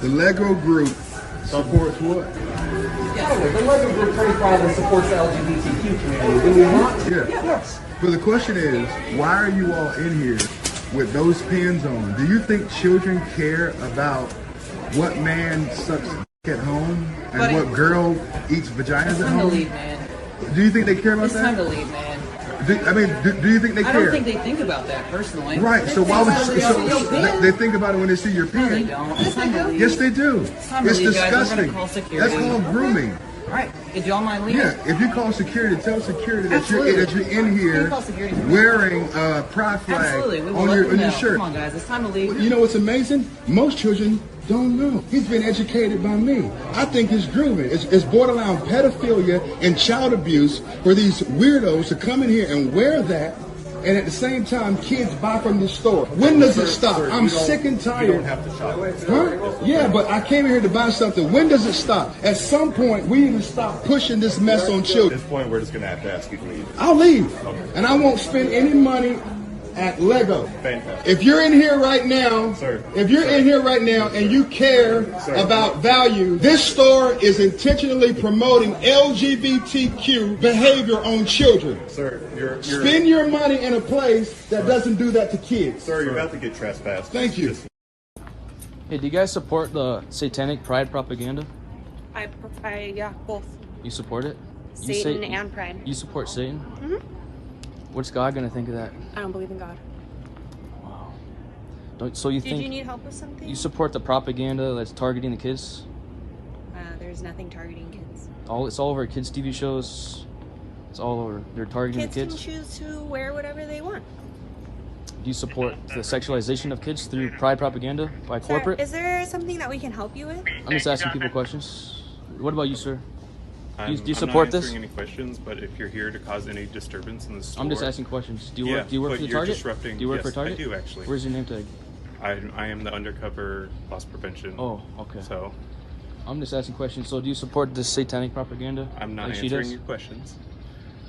The Lego group supports what? Yeah, the Lego group pretty proudly supports the LGBTQ community. Do we want to? Yeah. Yes. But the question is, why are you all in here with those pins on? Do you think children care about what man sucks at home and what girl eats vaginas at home? It's time to leave, man. Do you think they care about It's that? time to leave, man. Do you think they care? I don't think they think about that personally. Right, so why would they think about it when they see your No, they pin? don't. It's time to leave. Yes, they do. time to It's leave, guys. I'm disgusting. gonna call security. That's called grooming. All right, if y'all mind leaving. Yeah, if you call security, tell security that Absolutely. you're in You here can call security. wearing a pride flag Absolutely, we will on let your them on your know. shirt. Come on, guys, it's time to leave. You know what's amazing? Most children don't know. He's been educated by me. I think it's grooming. It's borderline pedophilia and child abuse for these weirdos to come in here and wear that, and at the same time, kids buy from the store. When does it stop? I'm sick and tired. You don't have to shop. Huh? Yeah, but I came here to buy something. When does it stop? At some point, we need to stop pushing this mess on At children. this point, we're just going to have to ask you to leave. I'll leave, and I won't spend any money at Lego. Fantastic. If you're in here right now, Sir. if you're in here right now and you care about value, this store is intentionally promoting LGBTQ behavior on children. Sir, you're Spend your money in a place that doesn't do that to kids. Sir, you're about to get trespassed. Thank you. Hey, do you guys support the satanic pride propaganda? Yeah, both. You support it? Satan and pride. You support Satan? Mm-hmm. What's God gonna think of that? I don't believe in God. Wow. So you Did think you need help with something? you support the propaganda that's targeting the kids? There's nothing targeting kids. It's all over kids' TV shows. It's all over. They're targeting Kids the can kids. choose to wear whatever they want. Do you support the sexualization of kids through pride propaganda by corporate? Sir, is there something that we can help you with? I'm just asking people questions. What about you, sir? Do you I'm support not this? answering any questions, but if you're here to cause any disturbance in the store, I'm just asking questions. Do you Yeah, work? Do you work but for the you're Target? disrupting- Do you work yes, for Target? I do, actually. Where's your name tag? I am the undercover loss prevention. Oh, okay. So I'm just asking questions. So do you support this satanic propaganda? I'm not like she answering does? your questions.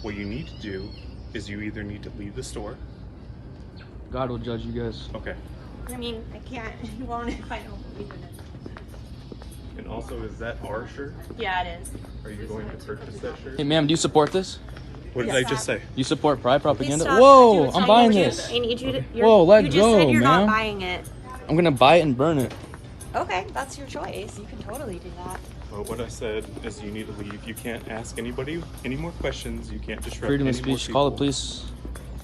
What you need to do is you either need to leave the store. God will judge you guys. Okay. I mean, I can't. You won't if I don't believe in it. And also, is that our shirt? Yeah, it is. Are you going to purchase that shirt? Hey, ma'am, do you support this? What did I just say? You support pride propaganda? Please stop. Whoa, I I'm buying need you- this. I need you to. Whoa, let you just go, said you're ma'am. not buying it. I'm gonna buy it and burn it. Okay, that's your choice. You can totally do that. Well, what I said is you need to leave. You can't ask anybody any more questions. You can't disrupt Freedom of any more speech. Call the people. police.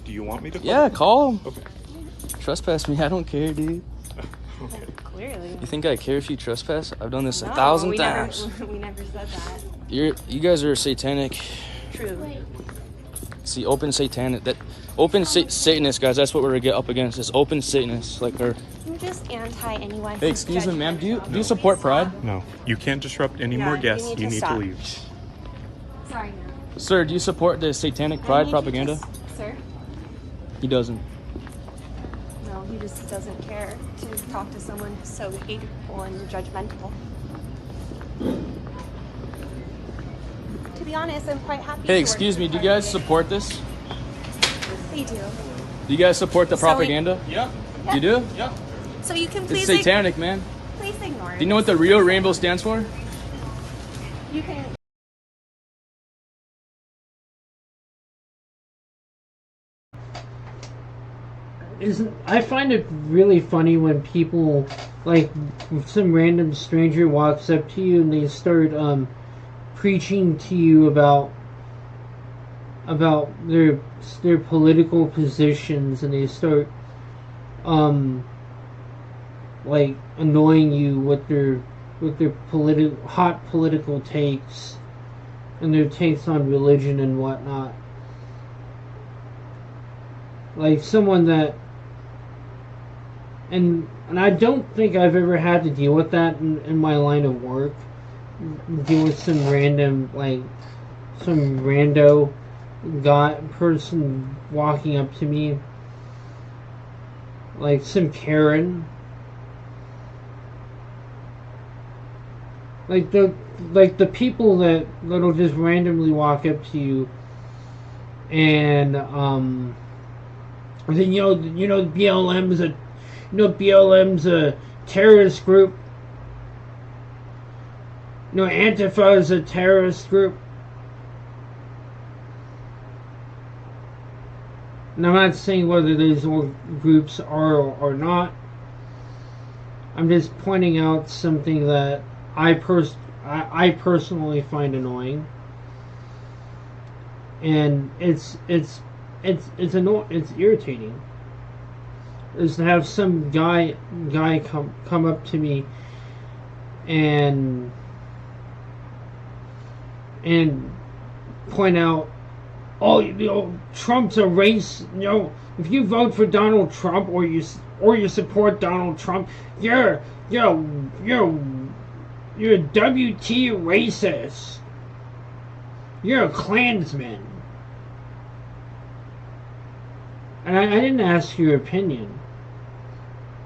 Do you want me to call? Yeah, them? call 'em. Okay. Trespass me. I don't care, dude. Okay. Clearly. You think I care if you trespass? I've done this No, 1,000 we times. Never, we never said that. You guys are satanic. True. See, open satanic. Satanists, guys. That's what we're gonna get up against. Is open Satanists like her. I'm just anti anyone. Hey, excuse me, ma'am. Do you support pride? No, you can't disrupt any Yeah, more you guests. need You to need stop. to leave. Sorry, no. Sir, do you support the satanic I pride need you to propaganda? Sir? He doesn't. No, he just doesn't care to talk to someone who's so hateful and judgmental. To be honest, I'm quite happy. Hey, excuse me. Do you guys support this? They do. Do you guys support the So we- propaganda? Yeah. You do? Yeah. So you can It's please satanic, man. please ignore it. Do you know what the real rainbow stands for? You can. I find it really funny when people, like, some random stranger walks up to you and they start preaching to you about their political positions, and they start like annoying you with their hot political takes and their takes on religion and whatnot. Like someone that, and I don't think I've ever had to deal with that in my line of work. Deal with some random, like, some rando person walking up to me, like some Karen. Like the people that'll just randomly walk up to you and then BLM's a terrorist group. No, Antifa is a terrorist group. And I'm not saying whether those groups are or not. I'm just pointing out something that I personally find annoying, and it's irritating. Is to have some guy come up to me and point out, oh, Trump's a race. If you vote for Donald Trump or you support Donald Trump, you're a WT racist. You're a Klansman. And I didn't ask your opinion.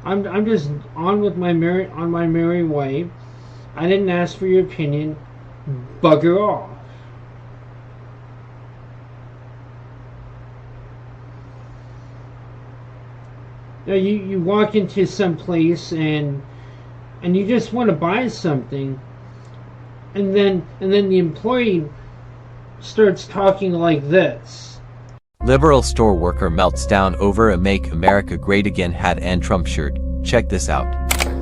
I'm just on my merry way. I didn't ask for your opinion. Bugger off. You walk into some place and you just want to buy something, and then the employee starts talking like this. Liberal store worker melts down over a Make America Great Again hat and Trump shirt. Check this out.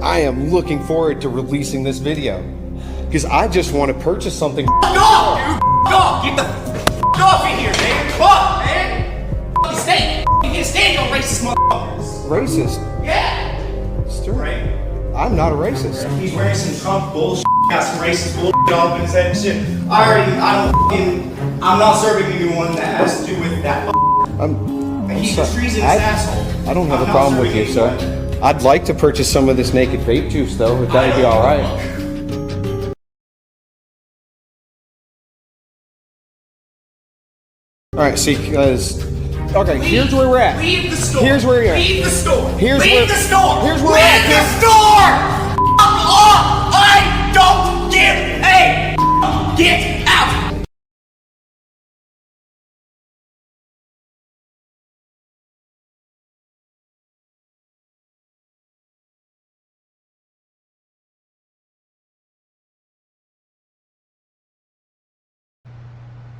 I am looking forward to releasing this video because I just want to purchase something. F*** off, dude! F*** off! Get the f*** off in here, man! Come on, man! You can't stand your racist motherfuckers! Racist? Yeah! Stir. Right? I'm not a racist. He's wearing some Trump bullshit, got some racist bullshit all up in his head and shit. I'm not serving anyone that has to do with that. He's a treasonous asshole. I don't have a problem with you, sir. I'd like to purchase some of this naked vape juice, though, if that would be all right. All right, see, because here's where we're at. Leave the store. Here's where you're at. Leave the store. Here's Leave where the store. Here's where we're at. Leave the store. Off. I don't give a. Get out.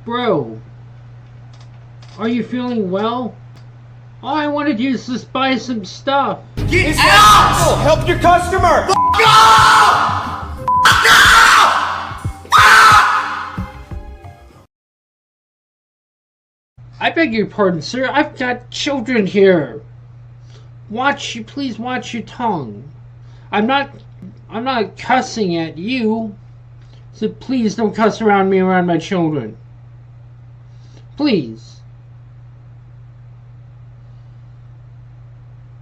Bro, are you feeling well? All I want to do is just buy some stuff. Get out! Help your customer! Go! I beg your pardon, sir. I've got children here. Please watch your tongue. I'm not cussing at you. So please don't cuss around me around my children. Please.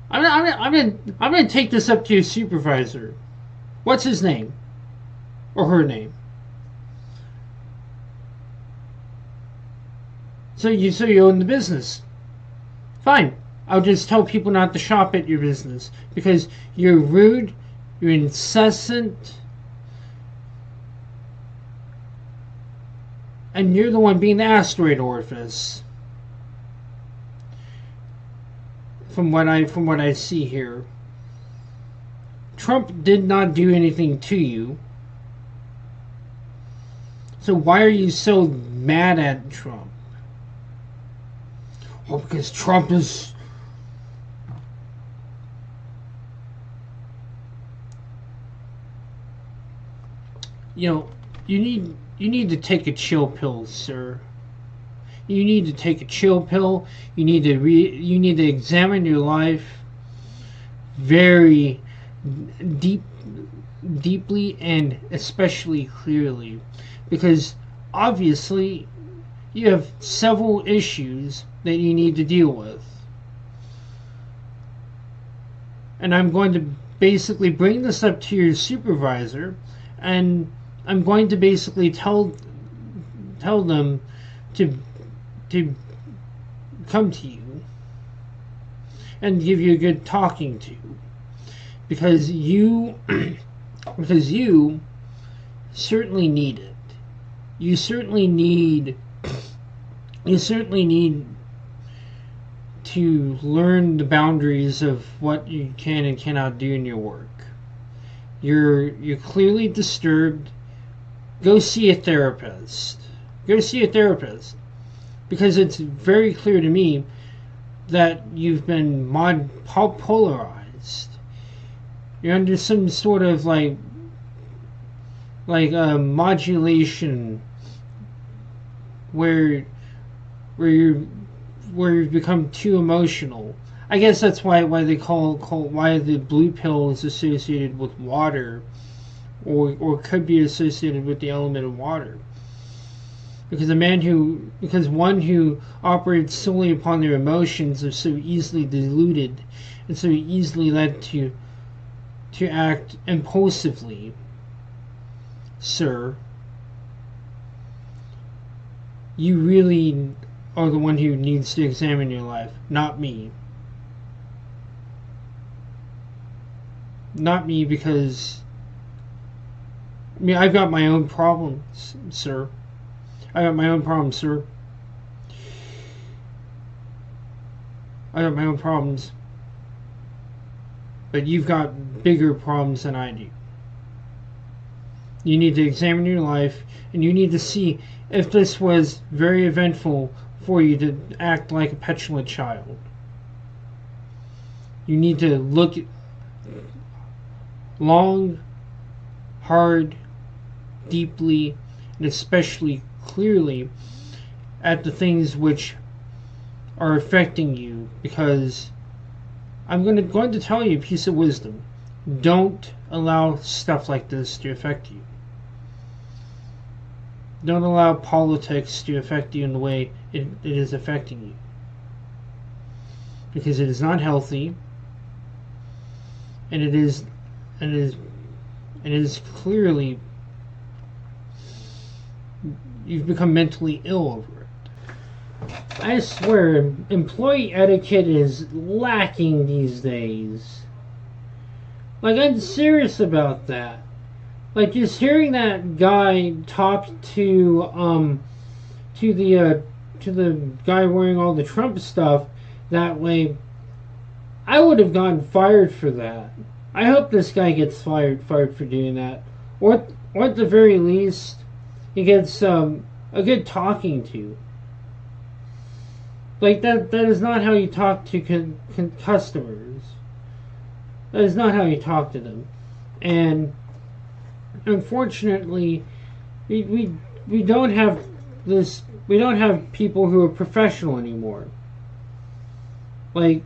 I'm gonna take this up to your supervisor. What's his name? Or her name? So you own the business. Fine. I'll just tell people not to shop at your business because you're rude, you're incessant, and you're the one being the asteroid orifice. From what I see here, Trump did not do anything to you. So why are you so mad at Trump? Oh, because Trump is... You need to take a chill pill, sir. You need to take a chill pill. You need to examine your life very deeply and especially clearly, because obviously you have several issues that you need to deal with. And I'm going to basically bring this up to your supervisor, and I'm going to basically tell them to come to you and give you a good talking to, because you certainly need it. You certainly need to learn the boundaries of what you can and cannot do in your work. You're clearly disturbed go see a therapist. Go see a therapist. Because it's very clear to me that you've been polarized. You're under some sort of like modulation where you've become too emotional. I guess that's why they call why the blue pill is associated with water, or could be associated with the element of water. Because one who operates solely upon their emotions are so easily deluded and so easily led to act impulsively. Sir, you really are the one who needs to examine your life, not me. Not me, because I mean, I've got my own problems, sir. I got my own problems, sir. I got my own problems. But you've got bigger problems than I do. You need to examine your life, and you need to see if this was very eventful for you to act like a petulant child. You need to look long, hard, deeply, and especially clearly at the things which are affecting you, because I'm going to tell you a piece of wisdom. Don't allow stuff like this to affect you. Don't allow politics to affect you in the way it is affecting you, because it is not healthy, and it is clearly you've become mentally ill over it. I swear, employee etiquette is lacking these days. Like, I'm serious about that. Like, just hearing that guy talk to the guy wearing all the Trump stuff that way, I would have gotten fired for that. I hope this guy gets fired for doing that, or at the very least, he gets a good talking to. Like, that is not how you talk to customers. That is not how you talk to them. And unfortunately, we don't have this. We don't have people who are professional anymore. Like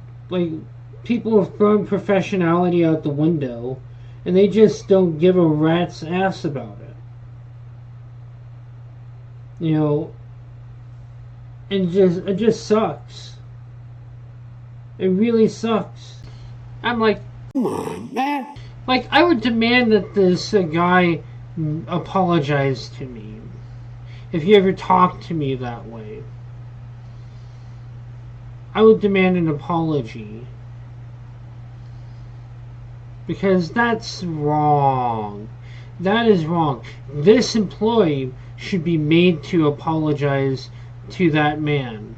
people have thrown professionality out the window, and they just don't give a rat's ass about it. You know, and it just sucks. It really sucks. I'm like, come on, man. Like, I would demand that this guy apologize to me if he ever talked to me that way. I would demand an apology, because that's wrong. That is wrong. This employee should be made to apologize to that man,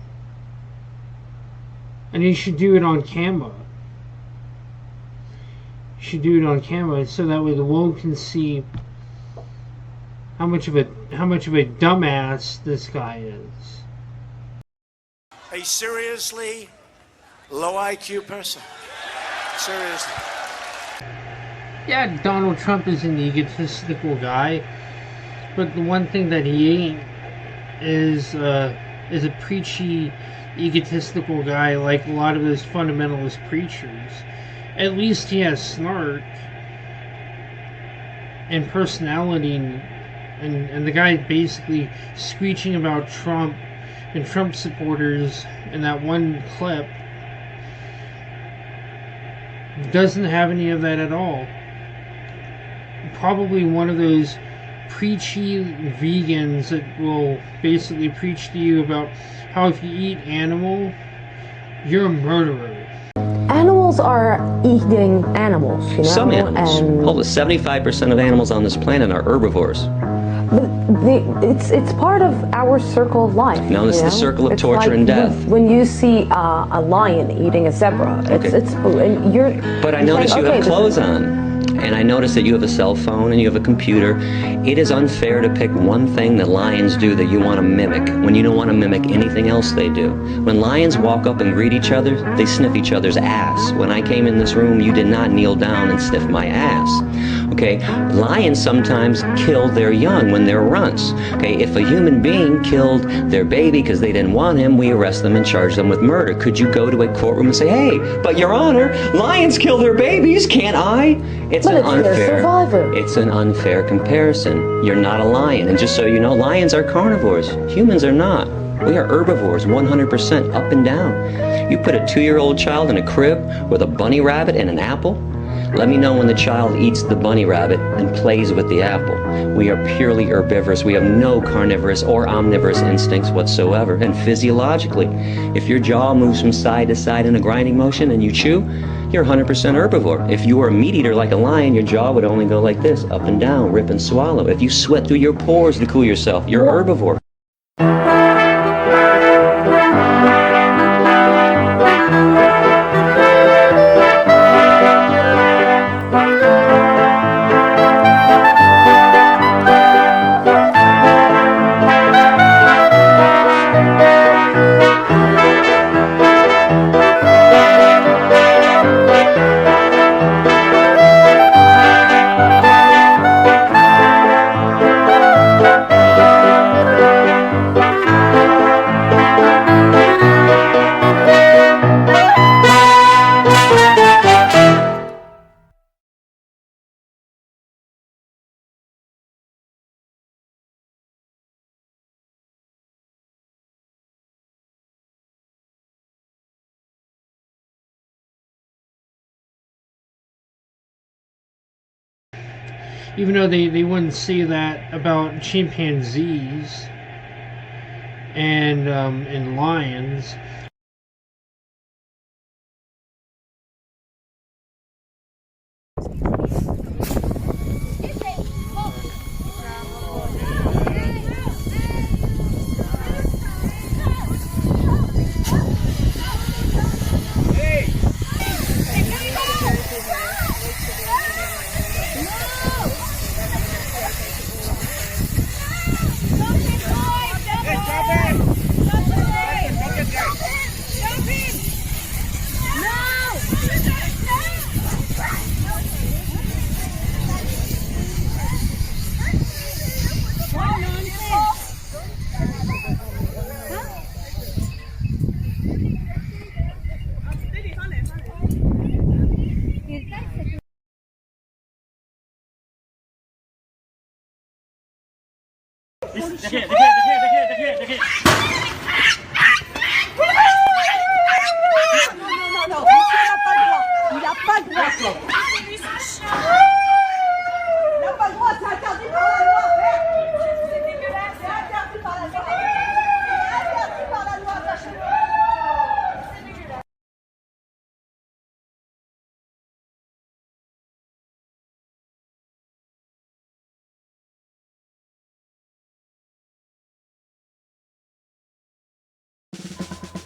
and he should do it on camera. He should do it on camera, so that way the world can see how much of a dumbass this guy is. A seriously low IQ person. Seriously. Yeah, Donald Trump is an egotistical guy, but the one thing that he ain't is a preachy, egotistical guy like a lot of those fundamentalist preachers. At least he has snark and personality, and the guy basically screeching about Trump and Trump supporters in that one clip doesn't have any of that at all. Probably one of those preachy vegans that will basically preach to you about how if you eat animal, you're a murderer. Animals are eating animals, you know? Some animals. And Hold it, 75% of animals on this planet are herbivores. it's part of our circle of life. No, this is the circle of It's torture like and death. When you see a lion eating a zebra, Okay. and you're. But I you notice think, you okay, have this clothes is- on. and I notice that you have a cell phone and you have a computer. It is unfair to pick one thing that lions do that you want to mimic when you don't want to mimic anything else they do. When lions walk up and greet each other, they sniff each other's ass. When I came in this room, you did not kneel down and sniff my ass. Okay, lions sometimes kill their young when they're runts. Okay, if a human being killed their baby because they didn't want him, we arrest them and charge them with murder. Could you go to a courtroom and say, hey, but Your Honor, lions kill their babies, can't I? It's It's an unfair comparison. You're not a lion, and just so you know, lions are carnivores. Humans are not. We are herbivores, 100% up and down. You put a 2-year-old child in a crib with a bunny rabbit and an apple, let me know when the child eats the bunny rabbit and plays with the apple. We are purely herbivorous. We have no carnivorous or omnivorous instincts whatsoever. And physiologically, if your jaw moves from side to side in a grinding motion and you chew, you're 100% herbivore. If you were a meat eater like a lion, your jaw would only go like this, up and down, rip and swallow. If you sweat through your pores to cool yourself, you're herbivore. Even though they wouldn't say that about chimpanzees and lions.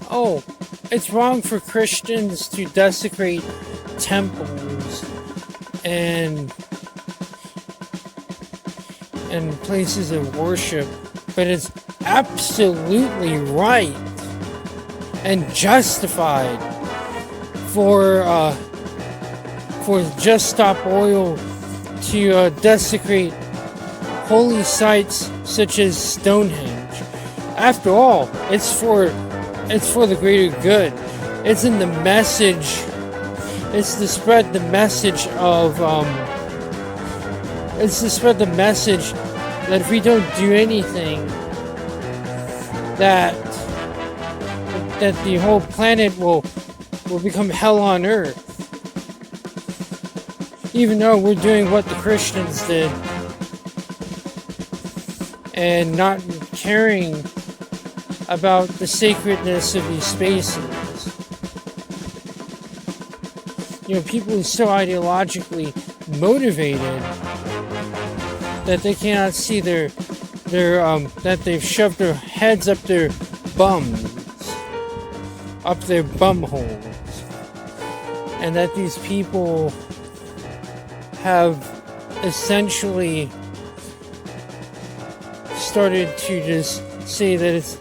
Oh, it's wrong for Christians to desecrate temples and places of worship, but it's absolutely right and justified for Just Stop Oil to desecrate holy sites such as Stonehenge. After all, it's for the greater good. It's in the message. It's to spread the message of. It's to spread the message that if we don't do anything, that the whole planet will become hell on earth. Even though we're doing what the Christians did and not caring about the sacredness of these spaces. You know, people are so ideologically motivated that they cannot see their that they've shoved their heads up their bums, up their bum holes, and that these people have essentially started to just say that it's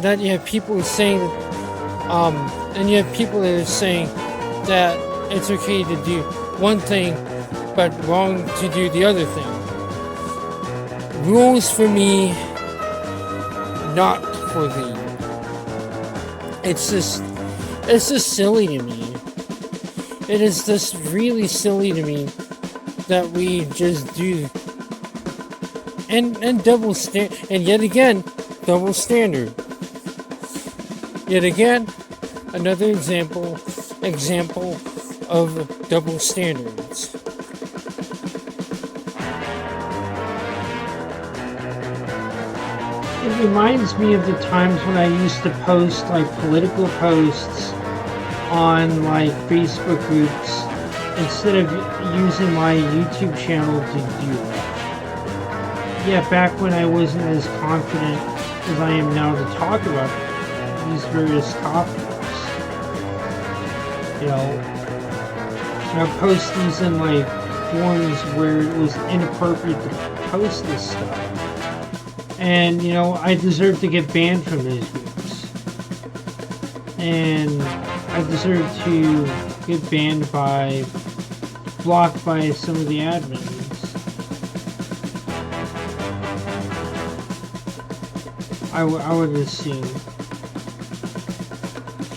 that you have people saying and you have people that are saying that it's okay to do one thing but wrong to do the other thing. Rules for me, not for thee. It's just silly to me. It is just really silly to me that we just do and yet again double standard. Yet again, another example of double standards. It reminds me of the times when I used to post like political posts on like Facebook groups instead of using my YouTube channel to do it. Yeah, back when I wasn't as confident as I am now to talk about these various topics. You know, I post these in like forums where it was inappropriate to post this stuff. And, you know, I deserve to get banned from those groups. And I deserve to get banned blocked by some of the admins. I would assume.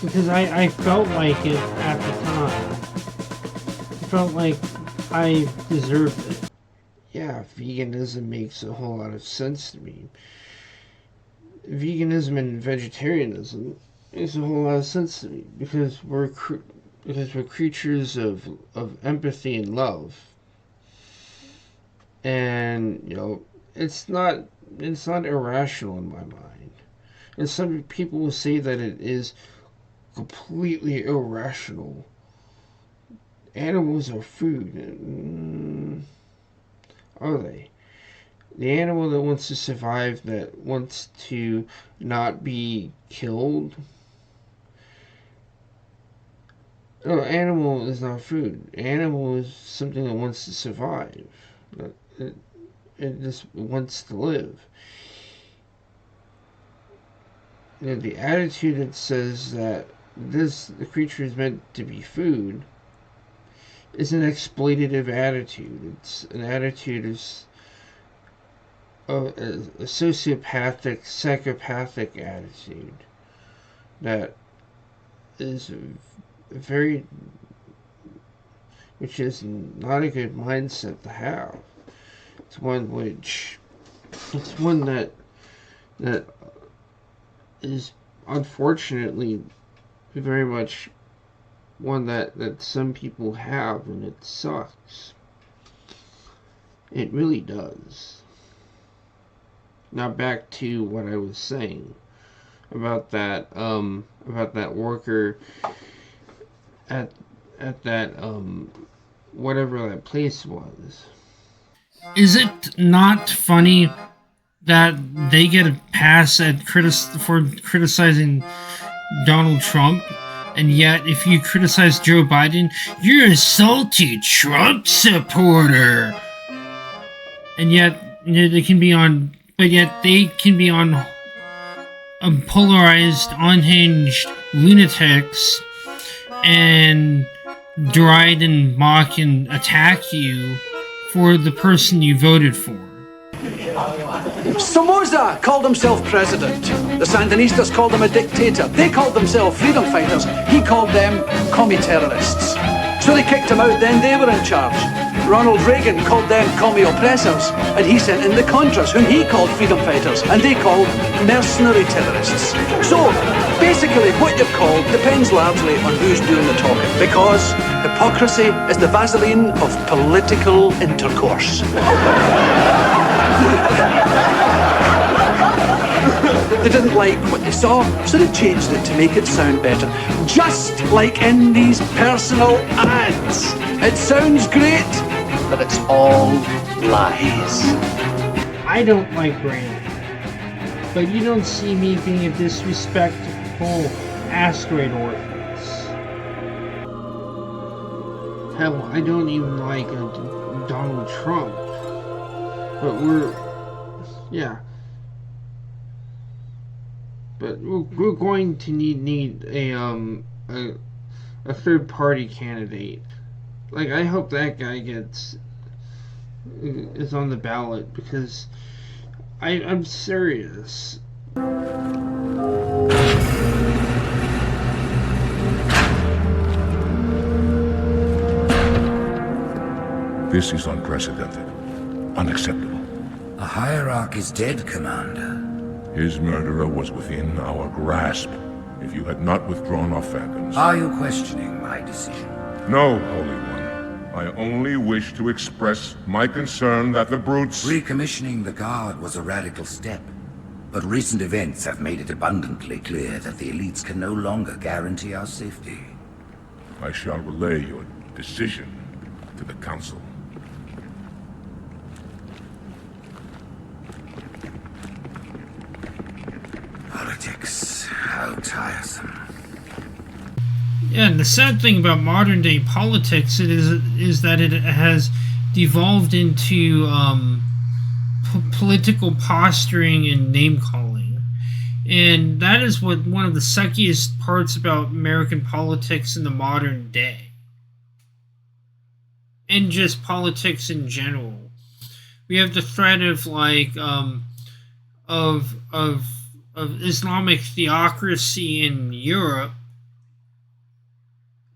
Because I felt like it at the time. I felt like I deserved it. Yeah, veganism makes a whole lot of sense to me. Veganism and vegetarianism makes a whole lot of sense to me because we're creatures of empathy and love. And, you know, it's not irrational in my mind. And some people will say that it is completely irrational. Animals are food. Are they? The animal that wants to survive, that wants to not be killed. No, animal is not food. Animal is something that wants to survive. It just wants to live. You know, the attitude that says that the creature is meant to be food is an exploitative attitude. It's an attitude of a sociopathic, psychopathic attitude that is which is not a good mindset to have. It's one that is unfortunately very much one that some people have, and it sucks. It really does. Now back to what I was saying about that worker at that whatever that place was. Is it not funny that they get a pass for criticizing Donald Trump, and yet if you criticize Joe Biden, you're a salty Trump supporter? And yet they can be on polarized, unhinged lunatics and deride and mock and attack you for the person you voted for. Somoza called himself president. The Sandinistas called him a dictator. They called themselves freedom fighters. He called them commie terrorists. So they kicked him out, then they were in charge. Ronald Reagan called them commie oppressors, and he sent in the Contras, whom he called freedom fighters, and they called mercenary terrorists. So, basically, what you're called depends largely on who's doing the talking, because hypocrisy is the Vaseline of political intercourse. They didn't like what they saw, so they changed it to make it sound better. Just like in these personal ads. It sounds great, but it's all lies. I don't like Brandon, but you don't see me being a disrespectful asteroid orphans. Hell, I don't even like Donald Trump. But But we're going to need a third party candidate. Like, I hope that guy is on the ballot, because I'm serious. This is unprecedented. Unacceptable. A hierarch is dead, Commander. His murderer was within our grasp. If you had not withdrawn off Addons... Are you questioning my decision? No, Holy One. I only wish to express my concern that the brutes... Recommissioning the Guard was a radical step. But recent events have made it abundantly clear that the elites can no longer guarantee our safety. I shall relay your decision to the Council. Politics, how tiresome. Yeah, and the sad thing about modern day politics is that it has devolved into political posturing and name calling, and that is one of the suckiest parts about American politics in the modern day, and just politics in general. We have the threat of of Islamic theocracy in Europe,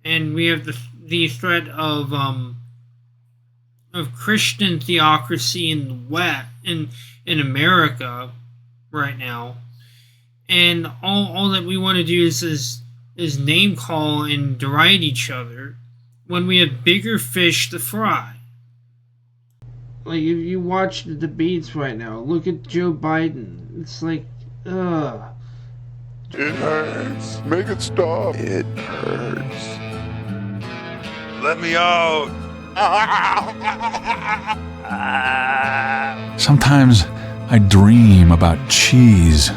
and we have the threat of Christian theocracy in the West, in America right now, and all that we want to do is name call and deride each other when we have bigger fish to fry. Like, if you watch the debates right now, look at Joe Biden. It's like, ugh. It hurts. Make it stop. It hurts. Let me out. Sometimes I dream about cheese.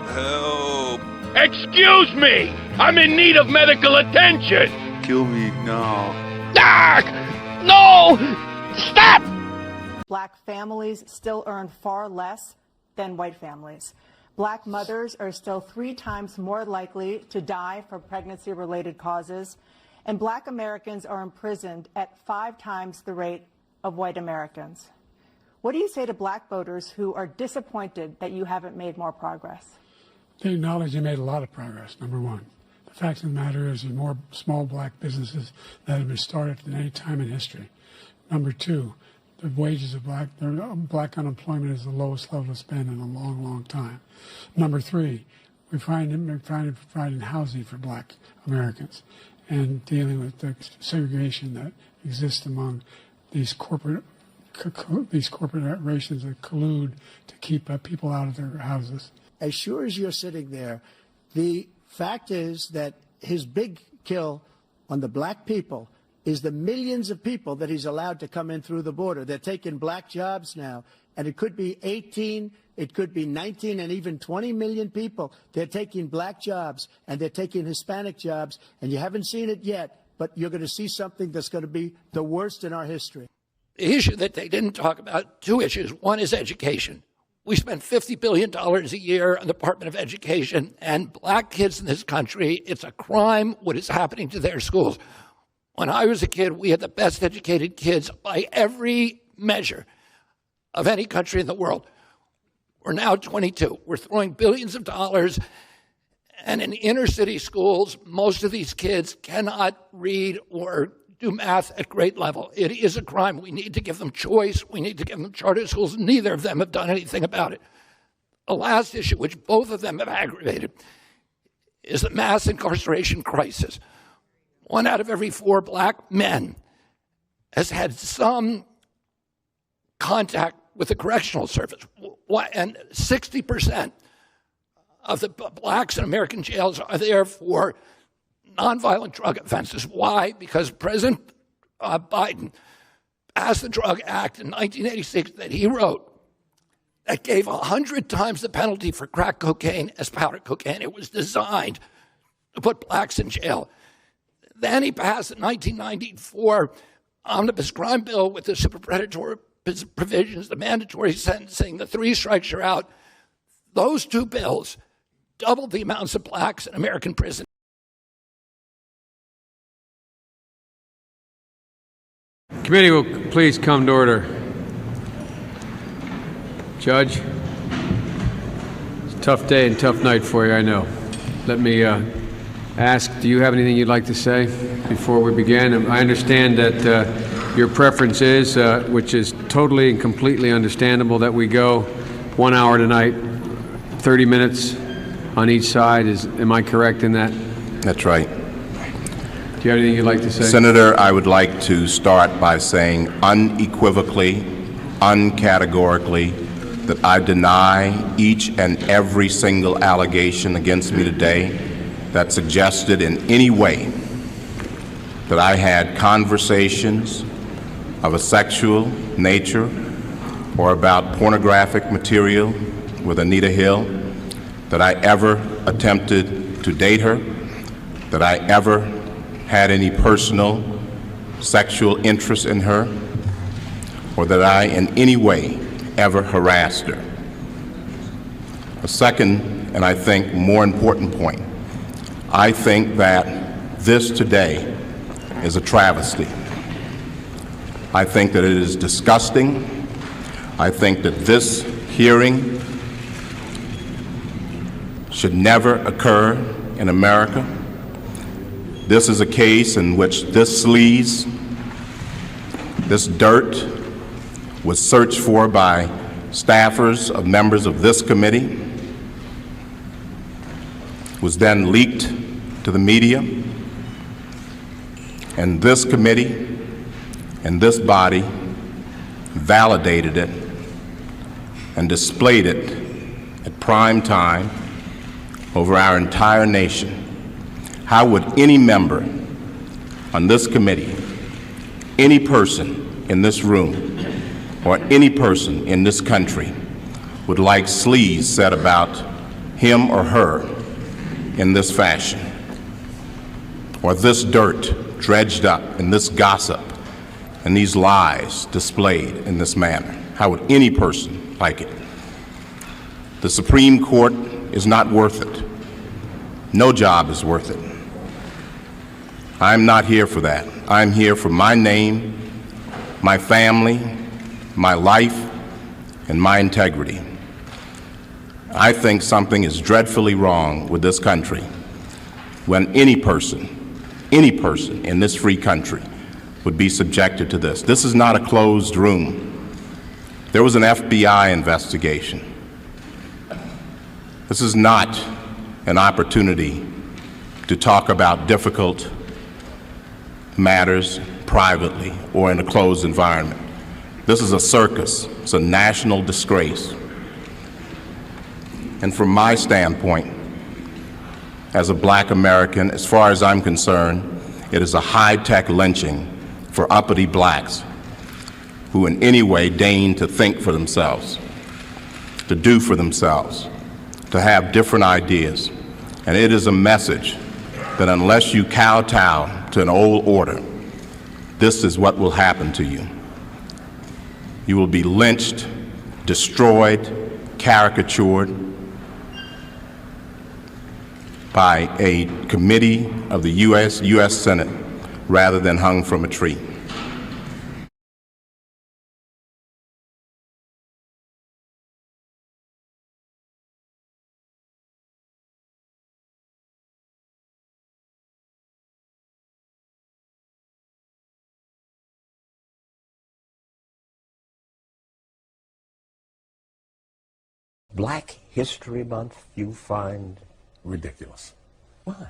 Help. Excuse me! I'm in need of medical attention! Kill me now. Ah! No! Stop! Black families still earn far less than white families. Black mothers are still 3 times more likely to die from pregnancy-related causes, and Black Americans are imprisoned at 5 times the rate of white Americans. What do you say to Black voters who are disappointed that you haven't made more progress? They acknowledge they made a lot of progress, number one. The fact of the matter is there are more small Black businesses that have been started than any time in history. Number two, the wages of Black unemployment is the lowest level it's been in a long, long time. Number three, we're providing housing for Black Americans and dealing with the segregation that exists among these corporations that collude to keep people out of their houses. As sure as you're sitting there, the fact is that his big kill on the Black people is the millions of people that he's allowed to come in through the border. They're taking Black jobs now, and it could be 18, it could be 19, and even 20 million people. They're taking Black jobs, and they're taking Hispanic jobs, and you haven't seen it yet, but you're going to see something that's going to be the worst in our history. The issue that they didn't talk about, 2 issues. One is education. We spend $50 billion a year on the Department of Education, and Black kids in this country, it's a crime what is happening to their schools. When I was a kid, we had the best educated kids by every measure of any country in the world. We're now 22. We're throwing billions of dollars, and in inner city schools, most of these kids cannot read or do math at grade level. It is a crime. We need to give them choice. We need to give them charter schools. Neither of them have done anything about it. The last issue, which both of them have aggravated, is the mass incarceration crisis. 1 out of every 4 Black men has had some contact with the correctional service. And 60% of the Blacks in American jails are there for nonviolent drug offenses. Why? Because President Biden passed the Drug Act in 1986 that he wrote that gave 100 times the penalty for crack cocaine as powder cocaine. It was designed to put Blacks in jail. Then he passed the 1994 Omnibus Crime Bill with the super predatory provisions, the mandatory sentencing, the 3 strikes you're out. Those 2 bills doubled the amounts of blacks in American prison. Committee will please come to order. Judge, it's a tough day and tough night for you, I know. Let me ask, do you have anything you'd like to say before we begin? I understand that your preference is, which is totally and completely understandable, that we go 1 hour tonight, 30 minutes on each side. Am I correct in that? That's right. Do you have anything you'd like to say? Senator, I would like to start by saying unequivocally, uncategorically, that I deny each and every single allegation against me today that suggested in any way that I had conversations of a sexual nature or about pornographic material with Anita Hill, that I ever attempted to date her, that I ever had any personal sexual interest in her, or that I in any way ever harassed her. A second, and I think more important point, I think that this today is a travesty. I think that it is disgusting. I think that this hearing should never occur in America. This is a case in which this sleaze, this dirt, was searched for by staffers of members of this committee, was then leaked to the media, and this committee and this body validated it and displayed it at prime time over our entire nation. How would any member on this committee, any person in this room, or any person in this country would like sleaze said about him or her in this fashion, or this dirt dredged up, and this gossip and these lies displayed in this manner? How would any person like it? The Supreme Court is not worth it. No job is worth it. I'm not here for that. I'm here for my name, my family, my life, and my integrity. I think something is dreadfully wrong with this country when any person in this free country would be subjected to this. This is not a closed room. There was an FBI investigation. This is not an opportunity to talk about difficult matters privately or in a closed environment. This is a circus. It's a national disgrace. And from my standpoint, as a black American, as far as I'm concerned, it is a high-tech lynching for uppity blacks who in any way deign to think for themselves, to do for themselves, to have different ideas. And it is a message that unless you kowtow to an old order, this is what will happen to you. You will be lynched, destroyed, caricatured by a committee of the U.S. Senate rather than hung from a tree. Black History Month you find ridiculous. Why?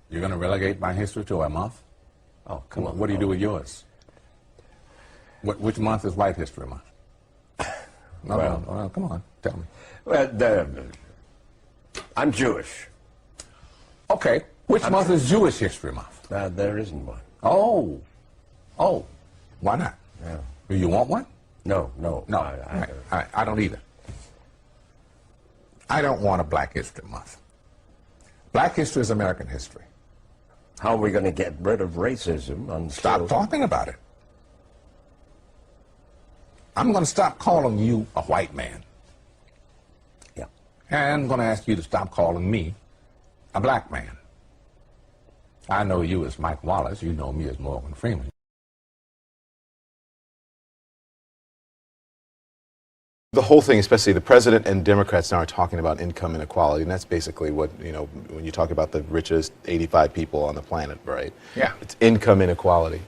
You're going to relegate my history to a month? Oh, come on. What do you do with yours? Which month is White History Month? Well, come on, tell me. Well, I'm Jewish. Okay, which month is Jewish History Month? There isn't one. Oh, why not? Yeah. Do you want one? No. I don't either. I don't want a Black History Month. Black history is American history. How are we going to get rid of racism until... Stop talking about it. I'm going to stop calling you a white man. Yeah. And I'm going to ask you to stop calling me a black man. I know you as Mike Wallace. You know me as Morgan Freeman. The whole thing, especially the president and Democrats now are talking about income inequality, and that's basically what, you know, when you talk about the richest 85 people on the planet, right? Yeah. It's income inequality.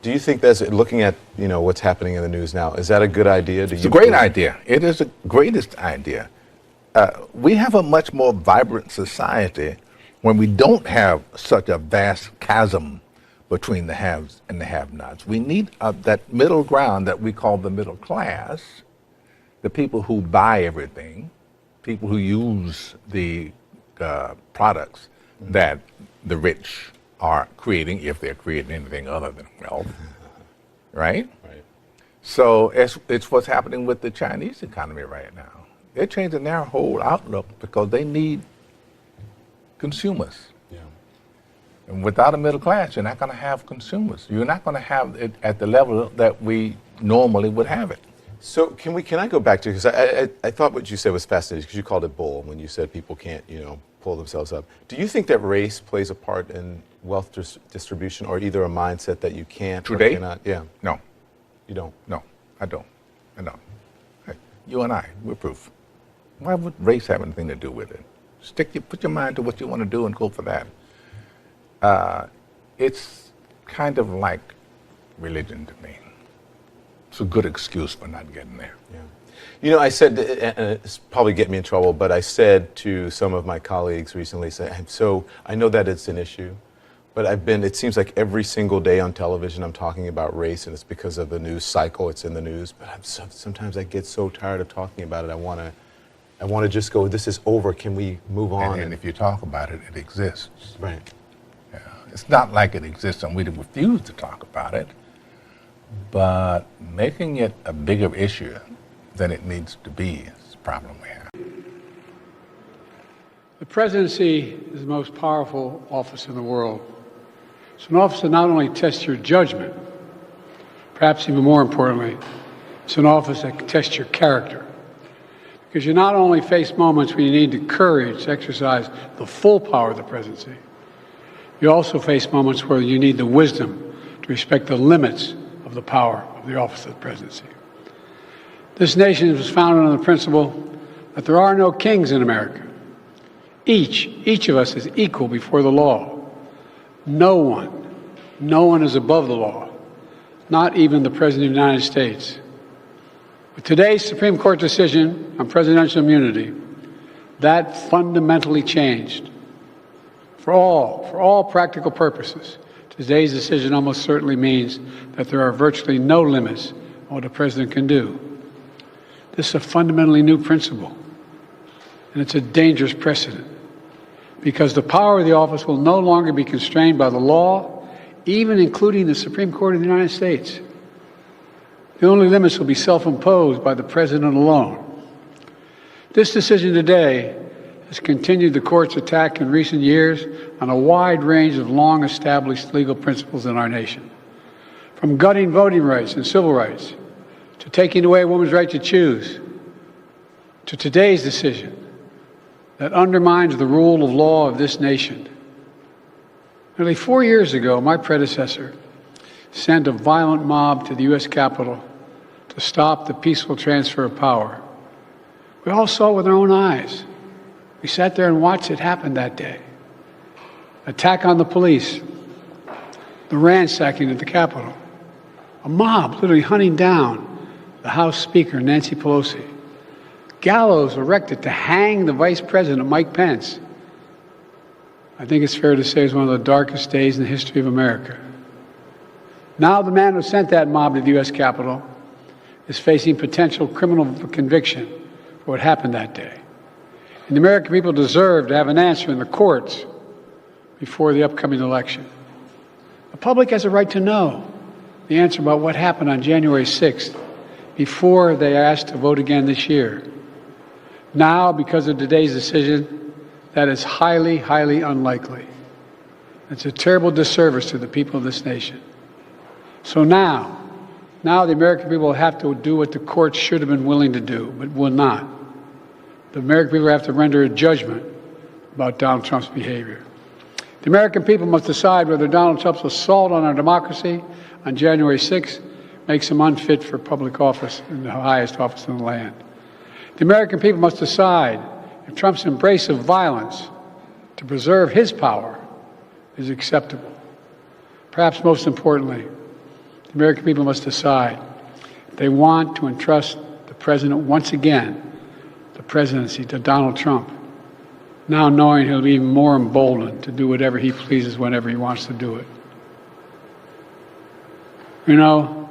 Do you think that's, looking at, you know, what's happening in the news now, is that a good idea? It's a great idea. It is the greatest idea. We have a much more vibrant society when we don't have such a vast chasm between the haves and the have-nots. We need that middle ground that we call the middle class, the people who buy everything, people who use the products that the rich are creating, if they're creating anything other than wealth, right? Right. So it's what's happening with the Chinese economy right now. They're changing their whole outlook because they need consumers. Yeah. And without a middle class, you're not going to have consumers. You're not going to have it at the level that we normally would have it. So can I go back to, because I thought what you said was fascinating, because you called it bull when you said people can't, you know, pull themselves up. Do you think that race plays a part in wealth distribution, or either a mindset that you can't Today? or cannot? Yeah. No. You don't? No, I don't. I don't. Hey, you and I, we're proof. Why would race have anything to do with it? Put your mind to what you want to do and go for that. It's kind of like religion to me. It's a good excuse for not getting there. Yeah. You know, I said, and it's probably get me in trouble, but I said to some of my colleagues recently, so I know that it's an issue, but it seems like every single day on television I'm talking about race, and it's because of the news cycle, it's in the news, but sometimes I get so tired of talking about it, I want to just go, this is over, can we move on? And if you talk about it, it exists. Right. Yeah. It's not like it exists and we refuse to talk about it, but making it a bigger issue than it needs to be is the problem we have. The presidency is the most powerful office in the world. It's an office that not only tests your judgment, perhaps even more importantly, it's an office that tests your character. Because you not only face moments when you need the courage to exercise the full power of the presidency, you also face moments where you need the wisdom to respect the limits of the power of the office of the presidency. This nation was founded on the principle that there are no kings in America. Each of us is equal before the law. No one is above the law, not even the President of the United States. With today's Supreme Court decision on presidential immunity, that fundamentally changed. For all practical purposes, today's decision almost certainly means that there are virtually no limits on what a president can do. This is a fundamentally new principle, and it's a dangerous precedent, because the power of the office will no longer be constrained by the law, even including the Supreme Court of the United States. The only limits will be self-imposed by the president alone. This decision today has continued the court's attack in recent years on a wide range of long-established legal principles in our nation, from gutting voting rights and civil rights, to taking away a woman's right to choose, to today's decision that undermines the rule of law of this nation. Nearly 4 years ago, my predecessor sent a violent mob to the U.S. Capitol to stop the peaceful transfer of power. We all saw it with our own eyes. We sat there and watched it happen that day. Attack on the police, the ransacking at the Capitol, a mob literally hunting down the House Speaker, Nancy Pelosi, gallows erected to hang the Vice President, Mike Pence. I think it's fair to say it's one of the darkest days in the history of America. Now the man who sent that mob to the U.S. Capitol is facing potential criminal conviction for what happened that day. And the American people deserve to have an answer in the courts before the upcoming election. The public has a right to know the answer about what happened on January 6th before they are asked to vote again this year. Now, because of today's decision, that is highly, highly unlikely. It's a terrible disservice to the people of this nation. So now the American people have to do what the courts should have been willing to do, but will not. The American people have to render a judgment about Donald Trump's behavior. The American people must decide whether Donald Trump's assault on our democracy on January 6th makes him unfit for public office in the highest office in the land. The American people must decide if Trump's embrace of violence to preserve his power is acceptable. Perhaps most importantly, the American people must decide if they want to entrust the president once again, the presidency, to Donald Trump, now knowing he'll be even more emboldened to do whatever he pleases whenever he wants to do it. You know,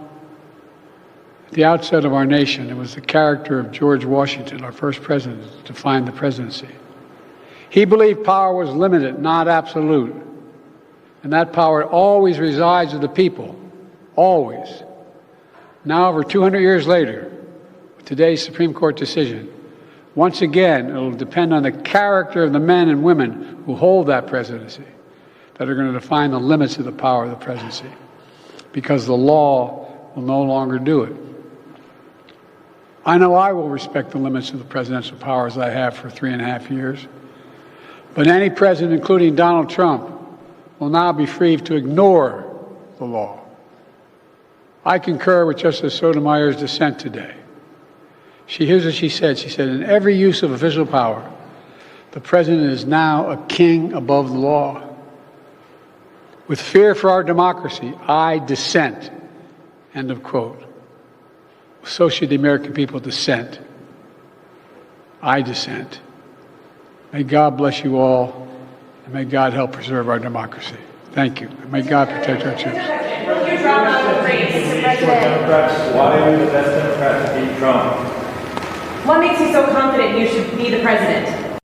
at the outset of our nation, it was the character of George Washington, our first president, that defined the presidency. He believed power was limited, not absolute, and that power always resides with the people, always. Now, over 200 years later, with today's Supreme Court decision, once again, it will depend on the character of the men and women who hold that presidency that are going to define the limits of the power of the presidency, because the law will no longer do it. I know I will respect the limits of the presidential powers I have for 3.5 years, but any president, including Donald Trump, will now be free to ignore the law. I concur with Justice Sotomayor's dissent today. Here's what she said. She said, in every use of official power, the president is now a king above the law. With fear for our democracy, I dissent. End of quote. So should the American people dissent. I dissent. May God bless you all, and may God help preserve our democracy. Thank you. And may God protect our troops. Why are the best Democrats to beat Trump? What makes you so confident you should be the president?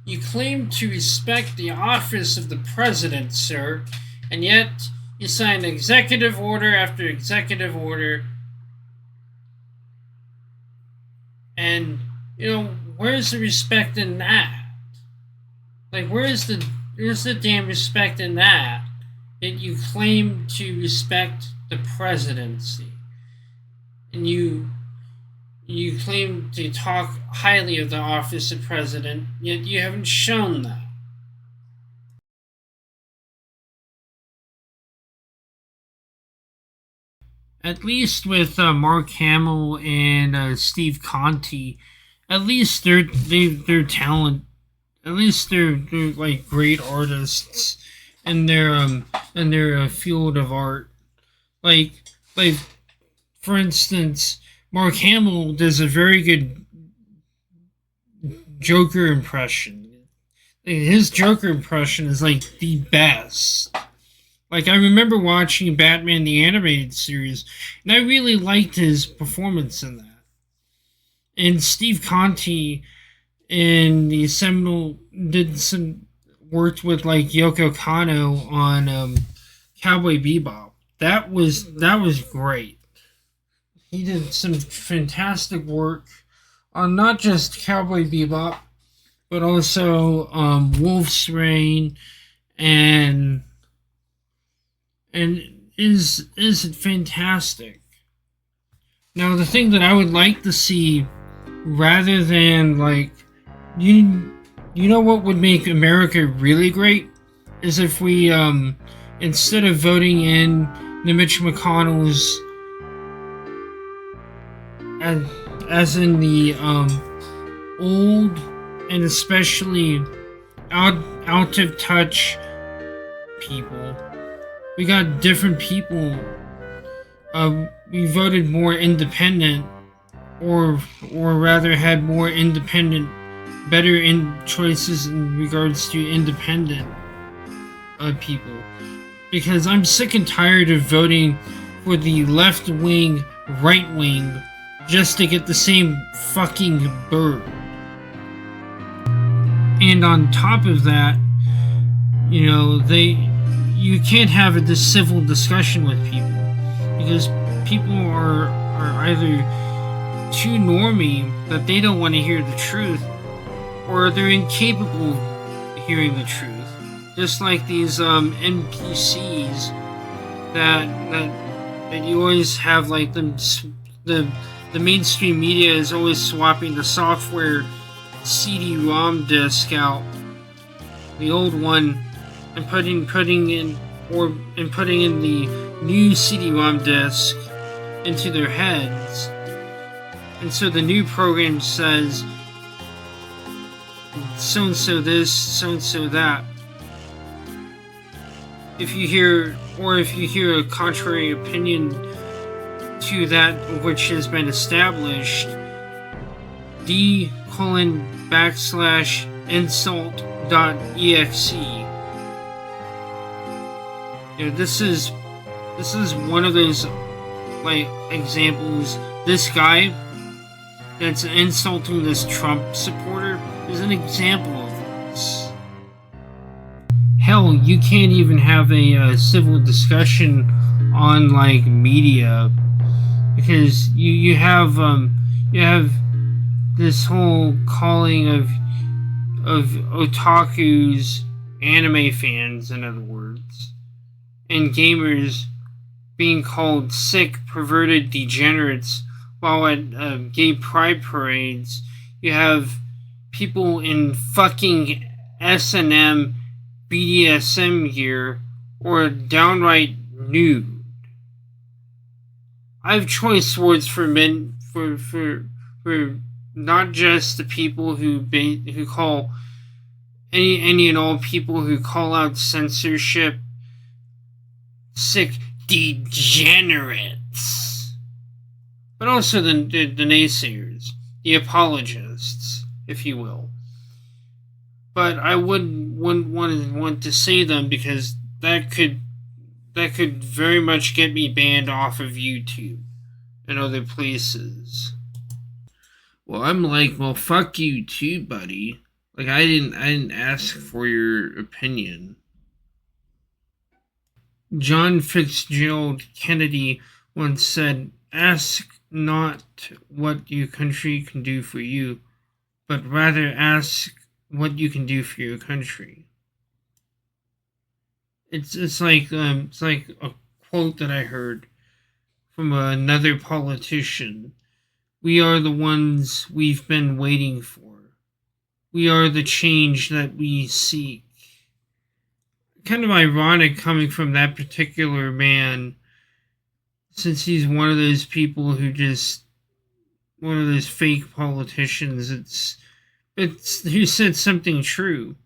You claim to respect the office of the president, sir, and yet you sign executive order after executive order. And, you know, where's the respect in that? Like, where's the damn respect in that you claim to respect the presidency? And you claim to talk highly of the office of president, yet you haven't shown that. At least with Mark Hamill and Steve Conte, at least they're talent. At least they're like great artists in their field of art. Like for instance, Mark Hamill does a very good Joker impression. His Joker impression is like the best. Like, I remember watching Batman the Animated Series, and I really liked his performance in that. And Steve Conte in the seminal worked with like Yoko Kanno on Cowboy Bebop. That was great. He did some fantastic work on not just Cowboy Bebop, but also Wolf's Rain and is fantastic. Now, the thing that I would like to see, rather than like, you know what would make America really great, is if we instead of voting in the Mitch McConnell's as in the old and especially out of touch people. We got different people. We voted more independent, or rather had more independent, better choices in regards to independent people. Because I'm sick and tired of voting for the left wing, right wing, just to get the same fucking bird. And on top of that, you know, you can't have a civil discussion with people, because people are either too normy that they don't want to hear the truth, or they're incapable of hearing the truth. just like these NPCs that you always have, like the mainstream media is always swapping the software CD-ROM disk out, the old one, and putting in the new CD-ROM disk into their heads. And so the new program says so-and-so this, so-and-so that. If you hear a contrary opinion to that which has been established, d:\insult.exe. This is one of those like examples. This guy that's insulting this Trump supporter is an example of this. Hell, you can't even have a civil discussion on like media because you have this whole calling of otakus, anime fans, in other words, and gamers being called sick, perverted degenerates, while at gay pride parades you have people in fucking S&M BDSM gear or downright nude. I have choice words for men for not just the people who call any and all people who call out censorship sick degenerates, but also the naysayers, the apologists, if you will. But I wouldn't want to say them because that could very much get me banned off of YouTube and other places. Well, I'm like, well, fuck you too, buddy. Like, I didn't ask for your opinion. John Fitzgerald Kennedy once said, "Ask not what your country can do for you, but rather ask what you can do for your country." It's like a quote that I heard from another politician. We are the ones we've been waiting for. We are the change that we seek. Kind of ironic coming from that particular man, since he's one of those people who just one of those fake politicians. It's who said something true.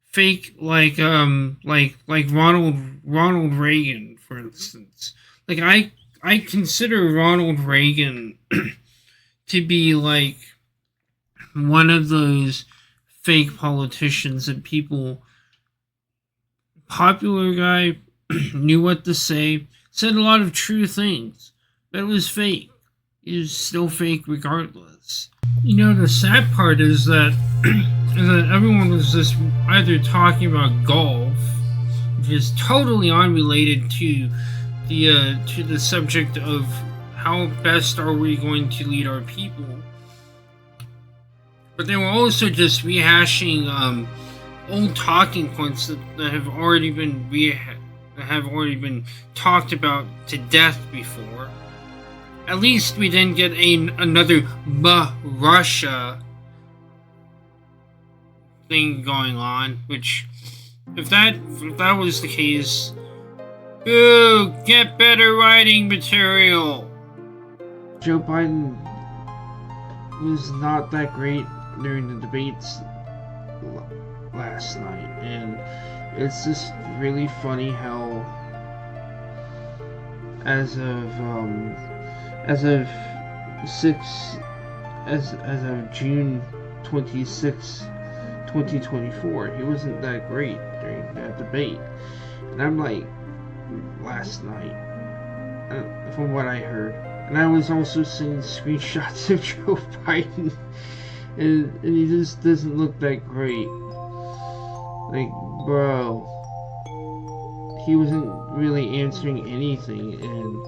Fake like Ronald Reagan, for instance. Like I consider Ronald Reagan to be like one of those fake politicians that people, popular guy, knew what to say, said a lot of true things, but it was fake. It was still fake regardless. You know, the sad part is that everyone was just either talking about golf, which is totally unrelated to the subject of how best are we going to lead our people, but they were also just rehashing old talking points that have already been talked about to death before. At least we didn't get another Russia thing going on, which if that was the case, boo, get better writing material. Joe Biden was not that great during the debates last night, and it's just really funny how as of June 26, 2024, he wasn't that great during that debate. And I'm like, last night, from what I heard. And I was also seeing screenshots of Joe Biden, and he just doesn't look that great. Like, bro, he wasn't really answering anything, and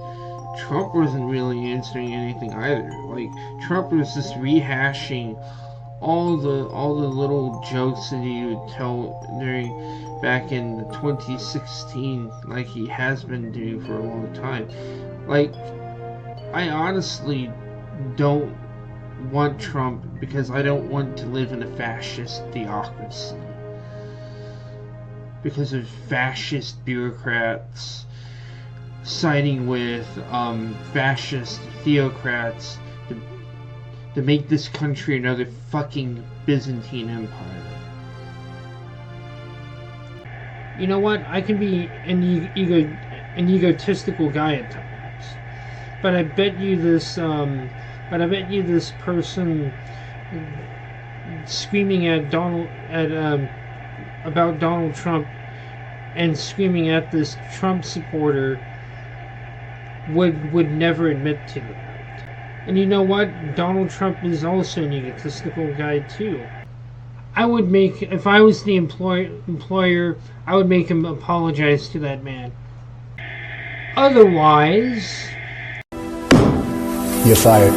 Trump wasn't really answering anything either. Like, Trump was just rehashing all the little jokes that he would tell back in 2016, like he has been doing for a long time. Like, I honestly don't want Trump because I don't want to live in a fascist theocracy. Because of fascist bureaucrats siding with fascist theocrats to make this country another fucking Byzantine Empire. You know what? I can be an egotistical guy at times, but I bet you this person screaming at about Donald Trump and screaming at this Trump supporter would never admit to that. And you know what? Donald Trump is also an egotistical guy too. I would make, if I was the employer, I would make him apologize to that man. Otherwise, you're fired.